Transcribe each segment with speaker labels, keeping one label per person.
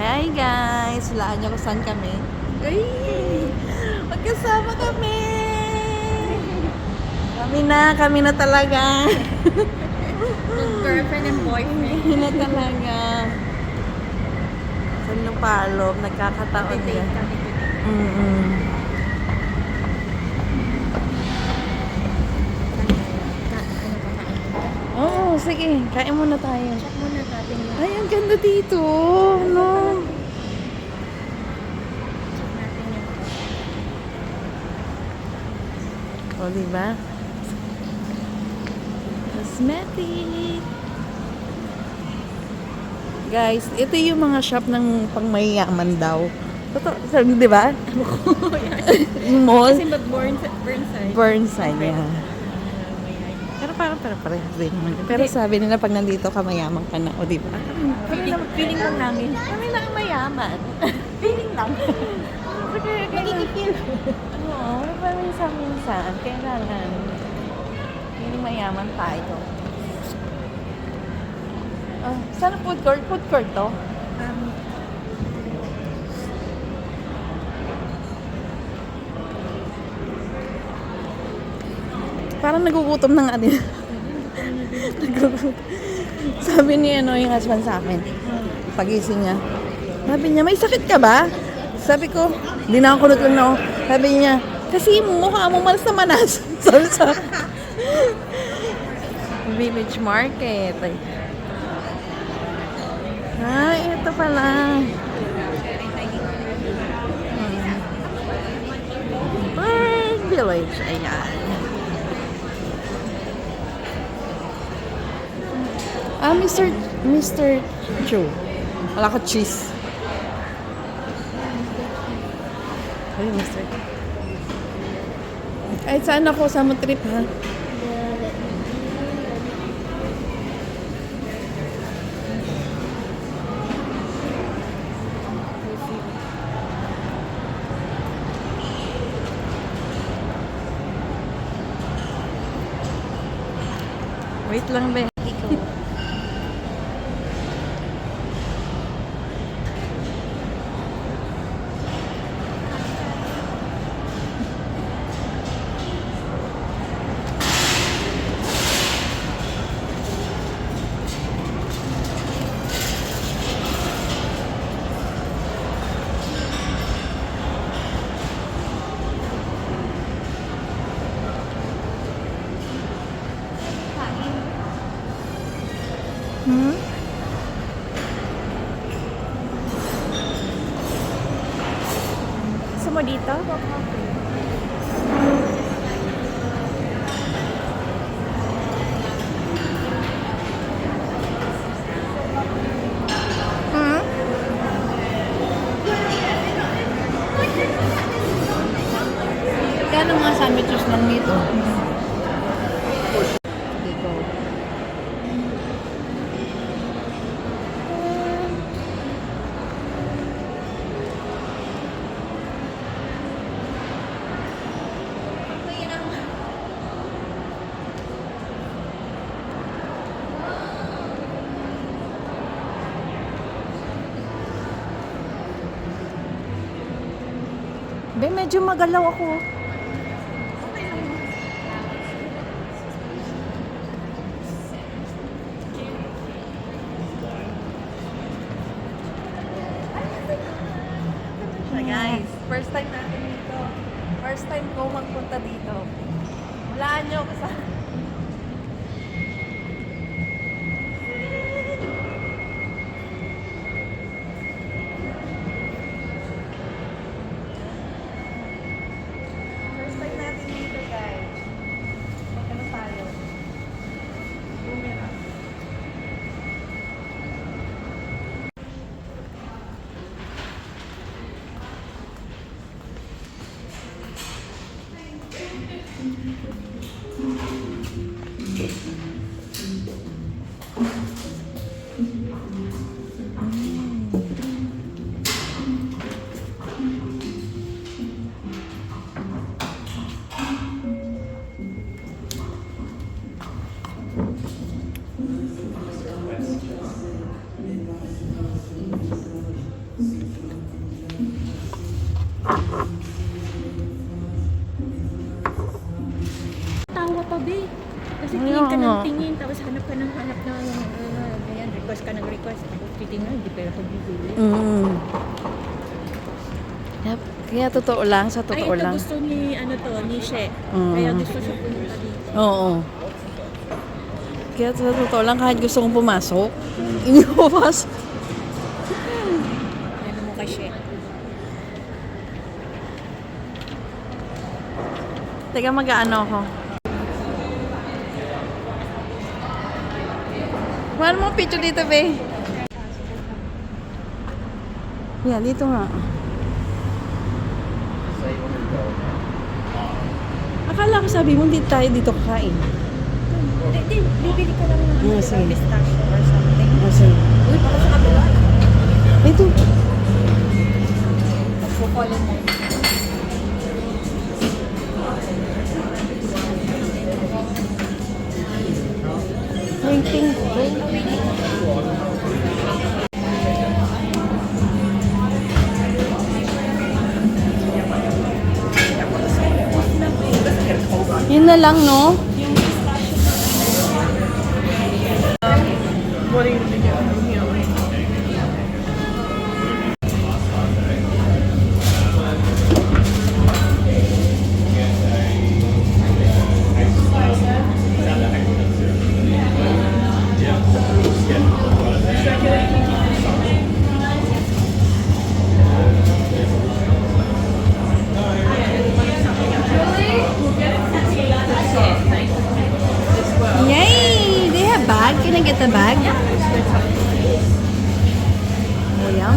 Speaker 1: Hi guys! Hulaan niyo kung saan kami. Ay! Magkasama kami! Kami na talaga.
Speaker 2: Girlfriend and boyfriend.
Speaker 1: Kami na talaga. Sa Lupalop, nagkakataon yan. Oo, sige. Kain muna tayo.
Speaker 2: Check muna natin yung
Speaker 1: Ay, ang ganda dito. No?
Speaker 2: check natin yung
Speaker 1: O, diba? Cosmetic. Guys, ito yung mga shop ng pangmayaman daw. Totoo, di ba? Yung mall.
Speaker 2: kasi Burnside.
Speaker 1: Burnside, yeah. Pero parang parehas din naman. Pero sabi nila pag nandito ka mayaman ka na, o di ba?
Speaker 2: Feeling lang namin.
Speaker 1: Kami na ang mayaman.
Speaker 2: Feeling lang. Magigipil.
Speaker 1: Oo, pero minsan, kailangan. Hindi mayaman tayo. Oh, saan ang food court? Food court to? Parang nagugutom na nga din. Nagugutom. Sabi ni yung husband sa akin, pagising niya, sabi niya, may sakit ka ba? Sabi ko, hindi na ako lang na ako. Sabi niya, kasi mukha mo malas na manas. Sabi sa Village Market. Ay, ito pala. Bird Village. Ayan. Mr. Chu. Wala ko cheese. Ay, Mr. Ay, saan ako? Sa mo trip, ha? Wait lang, be.
Speaker 2: Gusto mo dito?
Speaker 1: Kaya ng mga sandwiches lang nito. Dito. Be, medyo magalaw ako. Guys, first time natin dito. First time ko magpunta dito. Walaan nyo ako sa... First time natin dito, guys. Ano tayo? Boomerang.
Speaker 2: Titingin ka
Speaker 1: nga.
Speaker 2: ng tingin, tapos hanap ka ng hanap na ganyan, request ka ng request. Tapos titingnan, hindi pala ito bibili.
Speaker 1: Kaya totoo lang, sa
Speaker 2: Ay,
Speaker 1: totoo
Speaker 2: ito
Speaker 1: lang.
Speaker 2: gusto ni, ni She.
Speaker 1: Mm.
Speaker 2: Kaya gusto siya pumunta dito.
Speaker 1: Oo. Kaya sa totoo lang, kahit gusto kong pumasok, hindi ko papasok.
Speaker 2: Ano mo kay She?
Speaker 1: Teka, mag-ano ako. Mahal mo picture dito, be. Yeah, dito nga. Akala ko sabi mo, hindi tayo dito kakain.
Speaker 2: Hindi, bibili ka lang ng
Speaker 1: sige.
Speaker 2: pistachio or something.
Speaker 1: Kasi,
Speaker 2: Uy, baka sa kabila.
Speaker 1: ito.
Speaker 2: Magpo-follow mo.
Speaker 1: Waiting. Yun na lang, no? Yay! They have bag? Can I get the bag? Oh, yum.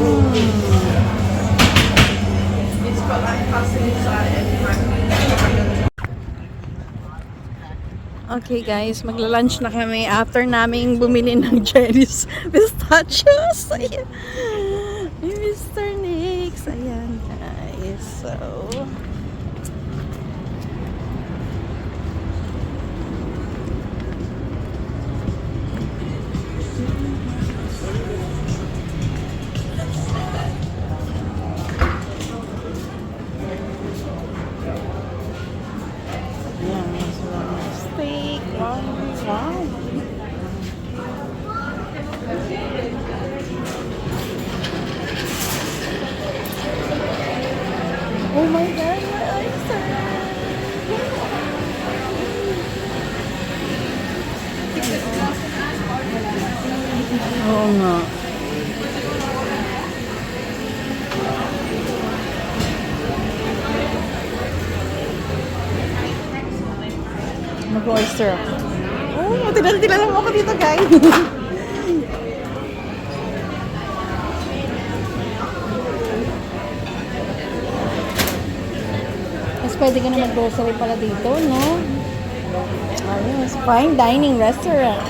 Speaker 1: Okay guys, magla-lunch na kami after naming bumili ng Jerry's pistachios. Ayan. May Mr. Nix. Ayan guys. So, ayan. So, steak. Wow. Wow. Oh my God, my oyster! Oo nga. Mag-oyster ako. Oh, tinala mo ako dito, guys. Mas pwede ka na mag-grocery pala dito, no? Ayos, fine dining restaurant.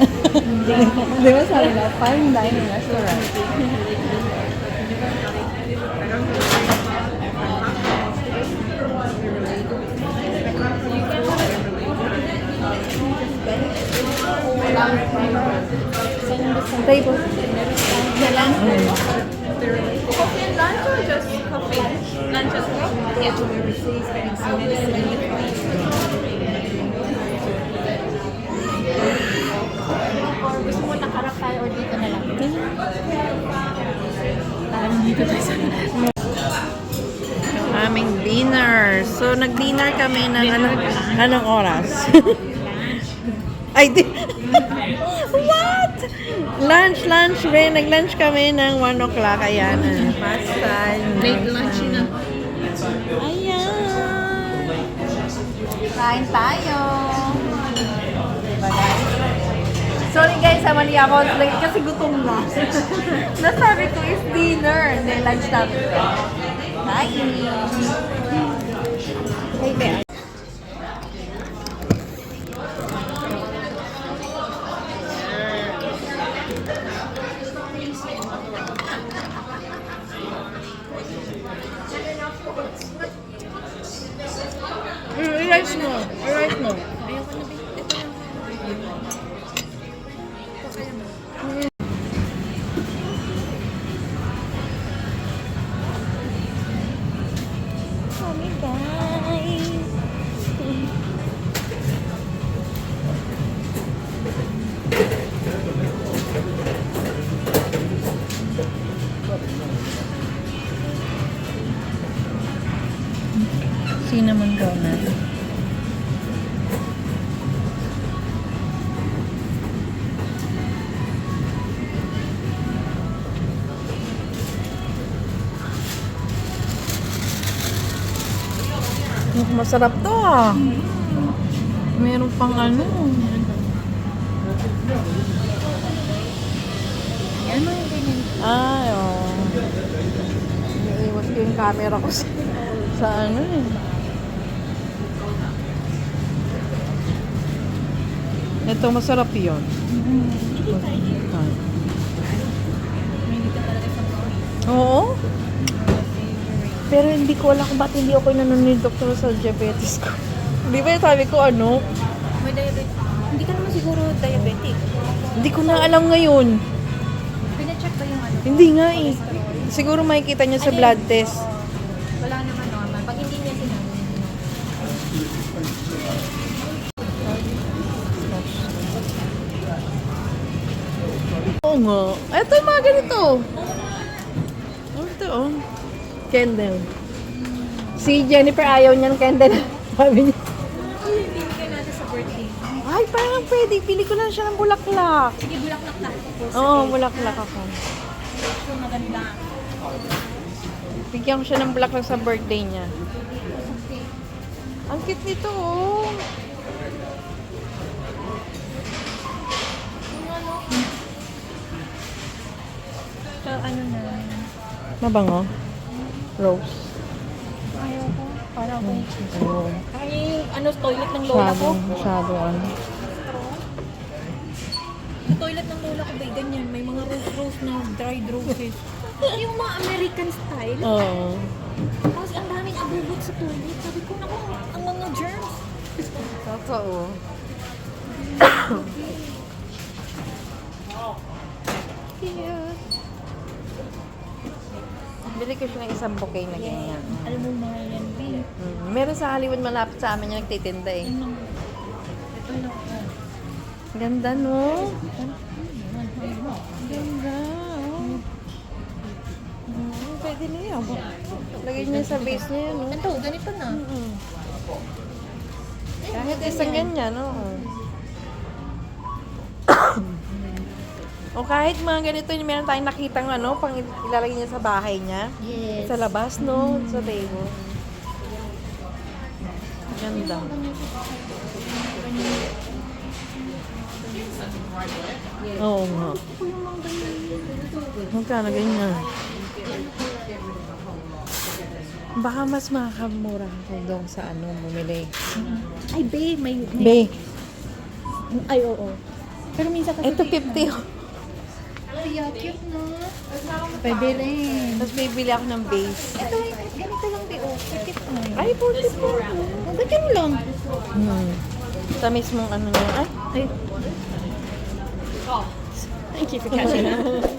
Speaker 1: Di ba sabi na, fine dining restaurant. Table.
Speaker 2: Coffee and lunch or just coffee? Lunch as well? Yeah. Or gusto mo nakarap tayo or dito na lang? Parang dito tayo sa
Speaker 1: Aming dinner. So, nag-dinner kami ng anong oras? Ay, what? Lunch, be. Nag-lunch kami ng 1 o'clock. Ayan, pasta.
Speaker 2: late lunch na.
Speaker 1: Ayan. Kain tayo. Diba, guys? Sorry guys, mali ako kasi gutom na. Nasabi ko is dinner. Hindi, lunch natin. Bye! Hey, there. I-rice mo. I-rice mo.
Speaker 2: Ayoko na din. Ito lang. Ito kaya mo.
Speaker 1: Kami guys. cinnamon donut. Masarap to ah. Meron pang ano.
Speaker 2: Yan mo yung ganyan.
Speaker 1: Ay, oh. Iniiwas ko yung camera ko sa ano eh. Ito, masarap yun. Ay.
Speaker 2: Hindi ka talaga sa mga
Speaker 1: Oo. Pero hindi ko alam kung ba't hindi ako inanon ni doktor sa diabetes ko. Di ba yung sabi ko ano?
Speaker 2: may diabetes. Hindi ka naman siguro diabetic.
Speaker 1: Hindi ko na alam ngayon.
Speaker 2: Pina-check ba yung ano?
Speaker 1: Hindi nga eh. Siguro makikita niya sa blood test.
Speaker 2: Wala naman normal. Pag hindi niya sinabi.
Speaker 1: Oo nga. Ito yung mga ganito. Ito oh. Candle. Si Jennifer ayaw niyan candle. Sabi niya.
Speaker 2: Bibigyan natin sa birthday.
Speaker 1: Ay, parang pwede. Pili ko lang siya ng bulaklak.
Speaker 2: Sige, bulaklak na.
Speaker 1: Oo, bulaklak ako.
Speaker 2: So, maganda.
Speaker 1: Bigyan ko siya ng bulaklak sa birthday niya. Ang cute nito oh.
Speaker 2: So, ano na.
Speaker 1: Mabango? Rose.
Speaker 2: Ayaw ko. Para ako.
Speaker 1: Oo.
Speaker 2: Kaya yung ano, toilet ng lola ko.
Speaker 1: Masyado ano.
Speaker 2: Sa toilet ng lola ko, bay, ganyan. May mga rose-rose na dried roses. Yung mga American style.
Speaker 1: Oo.
Speaker 2: Tapos ang daming abubot sa toilet. Sabi ko, naku, ang mga germs.
Speaker 1: Totoo.
Speaker 2: Cute.
Speaker 1: Bili ko siya ng isang bouquet na ganyan.
Speaker 2: Alam mo mga yan, B.
Speaker 1: Meron sa Hollywood malapit sa amin yung nagtitinda eh.
Speaker 2: Ito lang.
Speaker 1: Ganda no? Ganda. Oh. Pwede na yan. Lagay niya sa base niya yan. No?
Speaker 2: Ito, ganito na.
Speaker 1: Kahit isang ganyan, no? O kahit mga ganito, meron tayong nakitang ano, pang ilalagay niya sa bahay niya.
Speaker 2: Yes.
Speaker 1: Sa labas, no? Sa table. Ganda. Oo nga. Magkano ganyan? Baka mas makakamura ako doon sa ano, bumili.
Speaker 2: Ay, babe, may...
Speaker 1: Be,
Speaker 2: Ay, oo. Pero minsan kasi...
Speaker 1: ito 50 oh.
Speaker 2: Ay, cute na. Pwede rin.
Speaker 1: Tapos bibili ako ng base.
Speaker 2: Ito, ganito lang, be, oh. Cute na.
Speaker 1: Ay, 40 po.
Speaker 2: Ganyan lang.
Speaker 1: Sa mismong ano niya. Ay,
Speaker 2: Ay. Thank you for catching up.